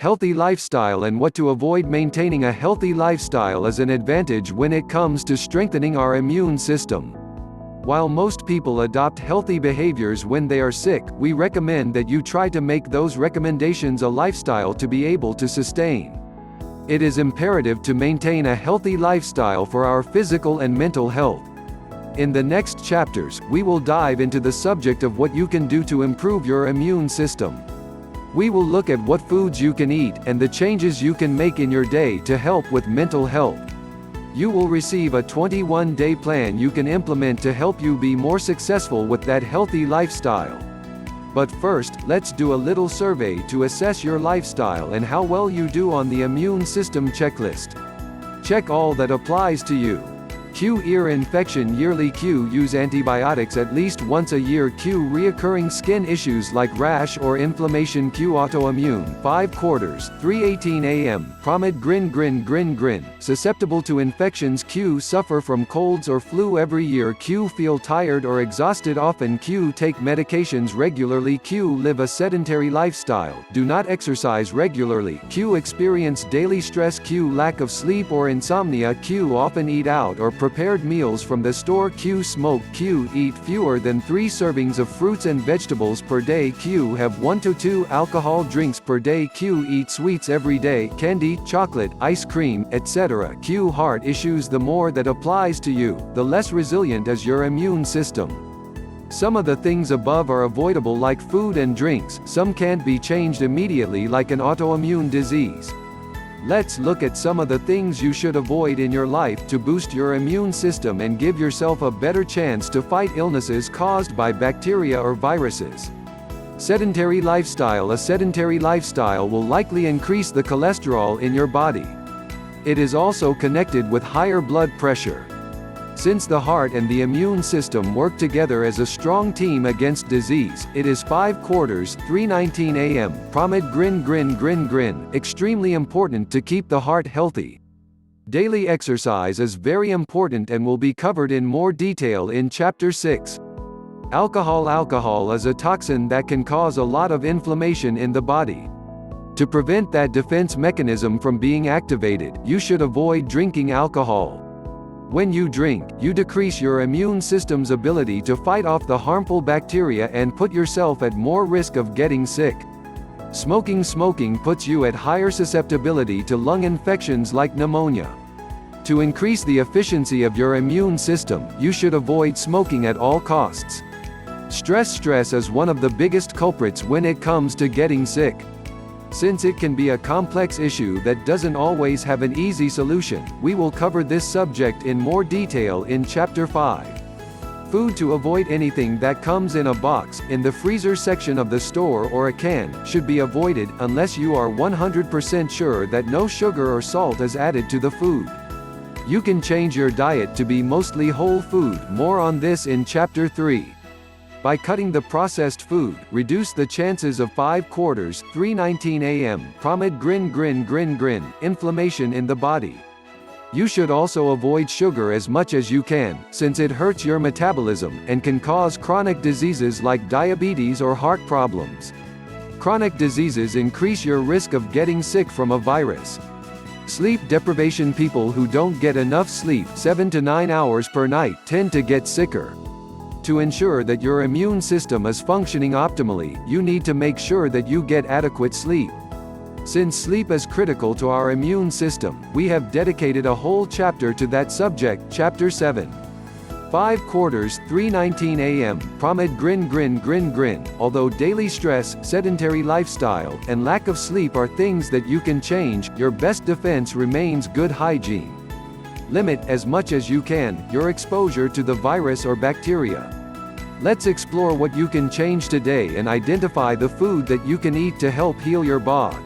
Healthy lifestyle and what to avoid. Maintaining a healthy lifestyle is an advantage when it comes to strengthening our immune system. While most people adopt healthy behaviors when they are sick, we recommend that you try to make those recommendations a lifestyle to be able to sustain. It is imperative to maintain a healthy lifestyle for our physical and mental health. In the next chapters, we will dive into the subject of what you can do to improve your immune system. We will look at what foods you can eat, and the changes you can make in your day to help with mental health. You will receive a 21-day plan you can implement to help you be more successful with that healthy lifestyle. But first, let's do a little survey to assess your lifestyle and how well you do on the immune system checklist. Check all that applies to you. Q. Ear infection yearly. Q. Use antibiotics at least once a year. Q. Reoccurring skin issues like rash or inflammation. Q. Autoimmune. 5 quarters, 3:18 a.m. Promid. Grin. Susceptible to infections. Q. Suffer from colds or flu every year. Q. Feel tired or exhausted often. Q. Take medications regularly. Q. Live a sedentary lifestyle. Do not exercise regularly. Q. Experience daily stress. Q. Lack of sleep or insomnia. Q. Often eat out or prepared meals from the store. Q. Smoke. Q. Eat fewer than 3 servings of fruits and vegetables per day. Q. Have 1 to 2 alcohol drinks per day. Q. Eat sweets every day, candy, chocolate, ice cream, etc. Q. Heart issues. The more that applies to you, the less resilient is your immune system. Some of the things above are avoidable like food and drinks, some can't be changed immediately like an autoimmune disease. Let's look at some of the things you should avoid in your life to boost your immune system and give yourself a better chance to fight illnesses caused by bacteria or viruses. Sedentary lifestyle. A sedentary lifestyle will likely increase the cholesterol in your body. It is also connected with higher blood pressure. Since the heart and the immune system work together as a strong team against disease, it is 5 quarters, 3:19 a.m. Promid. Grin. Extremely important to keep the heart healthy. Daily exercise is very important and will be covered in more detail in Chapter 6. Alcohol. Alcohol is a toxin that can cause a lot of inflammation in the body. To prevent that defense mechanism from being activated, you should avoid drinking alcohol. When you drink, you decrease your immune system's ability to fight off the harmful bacteria and put yourself at more risk of getting sick. Smoking. Smoking puts you at higher susceptibility to lung infections like pneumonia. To increase the efficiency of your immune system, you should avoid smoking at all costs. Stress. Stress is one of the biggest culprits when it comes to getting sick. Since it can be a complex issue that doesn't always have an easy solution, we will cover this subject in more detail in Chapter 5. Food. To avoid. Anything that comes in a box, in the freezer section of the store or a can, should be avoided, unless you are 100% sure that no sugar or salt is added to the food. You can change your diet to be mostly whole food, more on this in Chapter 3. By cutting the processed food, reduce the chances of 5 quarters, 3:19 a.m. Promid. Grin. Inflammation in the body. You should also avoid sugar as much as you can, since it hurts your metabolism, and can cause chronic diseases like diabetes or heart problems. Chronic diseases increase your risk of getting sick from a virus. Sleep deprivation. People who don't get enough sleep, 7 to 9 hours per night, tend to get sicker. To ensure that your immune system is functioning optimally, you need to make sure that you get adequate sleep. Since sleep is critical to our immune system, we have dedicated a whole chapter to that subject, Chapter 7. 5 quarters, 3:19 a.m. Promid. Grin. Although daily stress, sedentary lifestyle, and lack of sleep are things that you can change, your best defense remains good hygiene. Limit, as much as you can, your exposure to the virus or bacteria. Let's explore what you can change today and identify the food that you can eat to help heal your body.